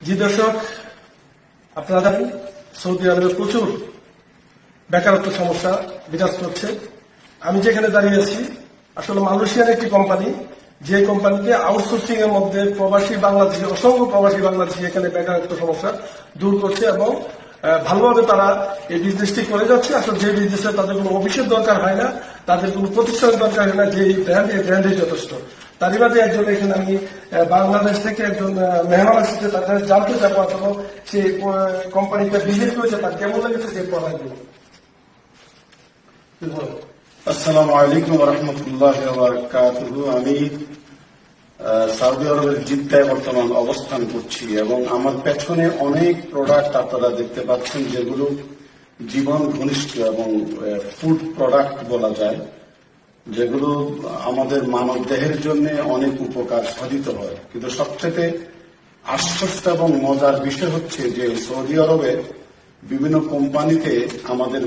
জি দর্শক, আপনারা জানেন সৌদি আরবে প্রচুর বেকারত্ব সমস্যা বিরাজ করছে। আমি যেখানে দাঁড়িয়ে আছি আসলে মালয়েশিয়ার একটি কোম্পানি, যে কোম্পানিতে আউটসোর্সিং এর মধ্যে প্রবাসী বাংলাদেশি, অসংখ্য প্রবাসী বাংলাদেশি এখানে বেকারত্ব সমস্যা দূর করছে এবং ভালোভাবে তারা এই বিজনেসটি করে যাচ্ছে। আসলে যে বিজনেসে তাদের কোনো অফিসের দরকার হয় না, তাদের কোনো প্রতিষ্ঠানের দরকার হয় না, যে ব্র্যান্ড এই ব্র্যান্ডই যথেষ্ট। তারই মাঝে একজন এখানে আমি বাংলাদেশ থেকে একজন মেহমান আসছে, তাদের জানতে চাবো আসলে সে কোম্পানিটা ভিজিট করেছে, তার কেমন লেগেছে সেই পড়াগুলো। আসসালামু আলাইকুম ওয়া রাহমাতুল্লাহি ওয়া বারাকাতুহু। আমি সৌদি আরবের জিদ্দায় বর্তমান অবস্থান করছি এবং আমার পেছনে অনেক প্রোডাক্ট আপনারা দেখতে পাচ্ছেন, যেগুলো জীবন ঘনিষ্ঠ এবং ফুড প্রোডাক্ট বলা যায়, যেগুলো আমাদের মানব দেহের জন্য অনেক উপকার সাধিত হয়। কিন্তু সবচেয়ে আশ্বস্ত এবং মজার বিষয় হচ্ছে যে সৌদি আরবের বিভিন্ন কোম্পানিতে আমাদের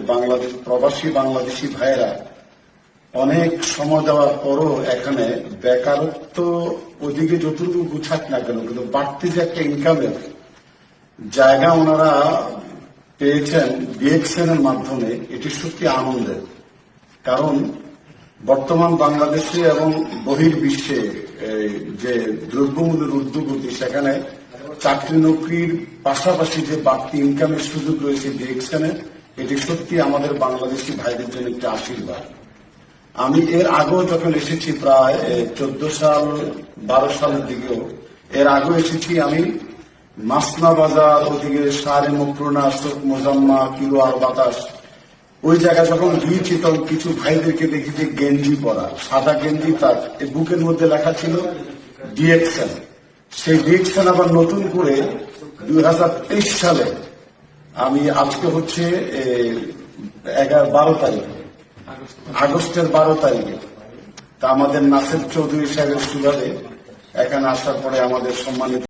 প্রবাসী বাংলাদেশি ভাইয়েরা অনেক সময় দেওয়ার পরও এখানে বেকারত্ব ওদিকে যতটুকু গুছাক না কেন, কিন্তু বাড়তি যে একটা ইনকামের জায়গা ওনারা পেয়েছেন ডিএক্সএন এর মাধ্যমে, এটি সত্যি আনন্দের। কারণ বর্তমান বাংলাদেশে এবং বহির্বিশ্বে যে দ্রব্যমূল্যের ঊর্ধ্বগতি, সেখানে চাকরি নকরির পাশাপাশি যে বাড়তি ইনকামের সুযোগ রয়েছে ডিএক্সএনে, এটি সত্যি আমাদের বাংলাদেশি ভাইদের জন্য একটি আশীর্বাদ। আমি এর আগেও যখন এসেছি, প্রায় 14 সাল 12 সালের দিকেও এর আগেও এসেছি আমি মাসনা বাজার, ওদিকে সারে মুক্রোনা, শোক মোজাম্মা, কিলোয়ার বাতাস, ওই জায়গায় যখন গিয়েছি তখন কিছু ভাইদেরকে দেখেছি গেঞ্জি পরা, সাদা গেঞ্জি, তার বুকের মধ্যে লেখা ছিল ডিএক্সএন। সেই ডিএক্সএন আবার নতুন করে 2023 সালে, আমি আজকে হচ্ছে 12 তারিখ, আগস্টের 12 তারিখে, তা আমাদের নাসির চৌধুরী সাহেবের সুবাদে এখানে আসার পরে আমাদের সম্মানিত